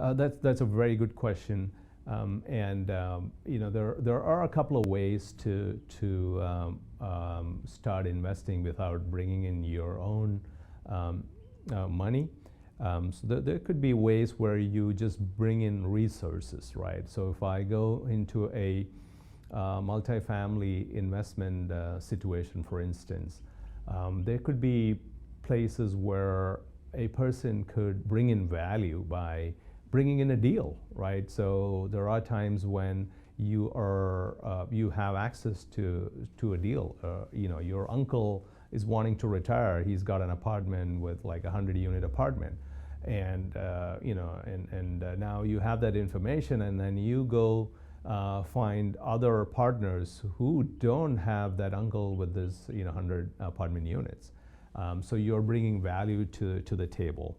That's a very good question, there are a couple of ways to start investing without bringing in your own money. There could be ways where you just bring in resources, right? So if I go into a multifamily investment situation, for instance, there could be places where a person could bring in value by bringing in a deal, right? So there are times when you have access to a deal. Your uncle is wanting to retire. He's got an apartment with like a 100-unit apartment, and now you have that information, and then you go find other partners who don't have that uncle with this 100 apartment units. So you're bringing value to the table,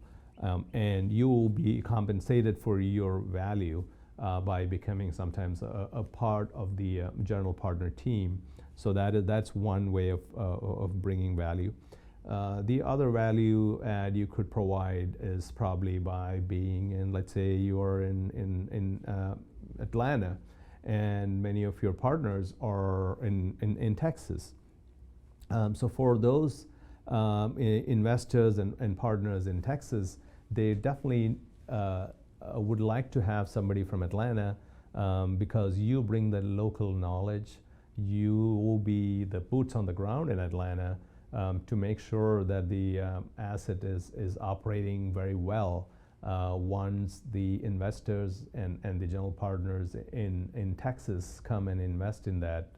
and you will be compensated for your value by becoming sometimes a part of the general partner team. So that's one way of bringing value. The other value add you could provide is probably by being in, let's say you're in Atlanta, and many of your partners are in Texas. So for those investors and partners in Texas, they definitely would like to have somebody from Atlanta because you bring the local knowledge. You will be the boots on the ground in Atlanta to make sure that the asset is operating very well once the investors and the general partners in Texas come and invest in that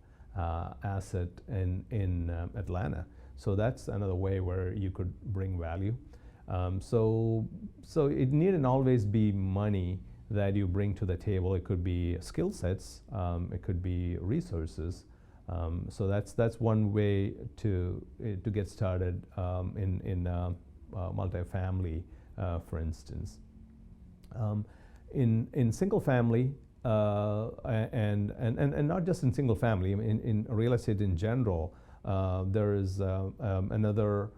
asset in Atlanta. So that's another way where you could bring value. So it needn't always be money that you bring to the table. It could be skill sets. It could be resources. So that's one way to get started in multifamily, for instance. In single family, and not just in single family, in real estate in general, there is another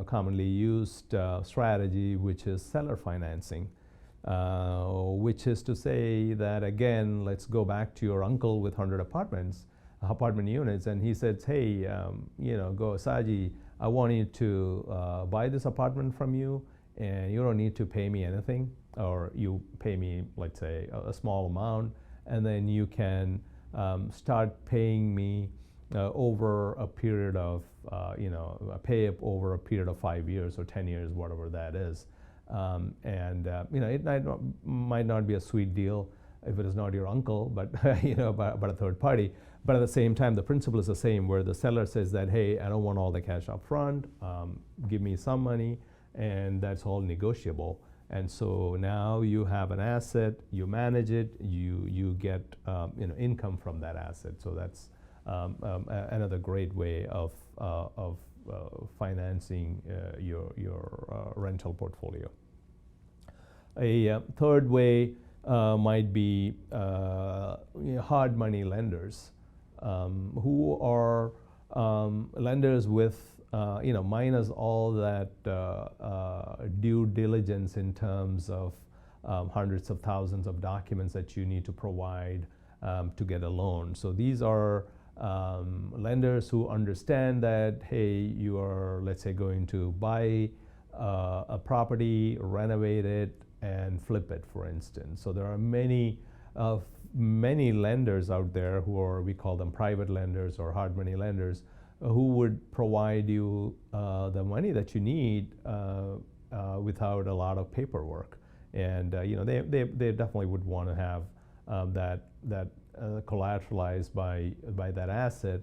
commonly used strategy, which is seller financing, which is to say that, again, let's go back to your uncle with 100 apartment units, and he says, hey, go Saji, I want you to buy this apartment from you, and you don't need to pay me anything, or you pay me, let's say, a small amount, and then you can start paying me over a period of, pay up over a period of 5 years or 10 years, whatever that is. It might not be a sweet deal if it is not your uncle, but but a third party. But at the same time, the principle is the same, where the seller says that, hey, I don't want all the cash up front, give me some money, and that's all negotiable. And so now you have an asset, you manage it, you get income from that asset. So that's another great way of financing your rental portfolio. A third way might be hard money lenders, who are lenders with minus all that due diligence in terms of hundreds of thousands of documents that you need to provide to get a loan. So these are lenders who understand that, hey, you are, let's say, going to buy a property, renovate it, and flip it, for instance. So there are many lenders out there who are, we call them private lenders or hard money lenders, who would provide you the money that you need without a lot of paperwork. And they definitely would want to have that collateralized by that asset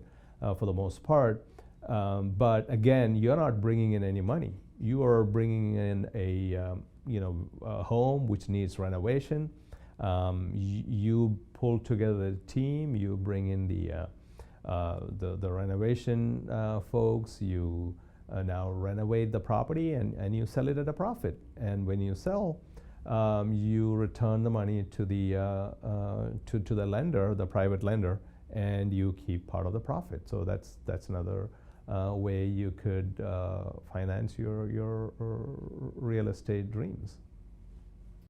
for the most part. But again, you're not bringing in any money. You are bringing in a home which needs renovation. You pull together the team. You bring in the renovation folks. You now renovate the property and you sell it at a profit. And when you sell, you return the money to the lender, the private lender, and you keep part of the profit. So that's another way you could finance your real estate dreams.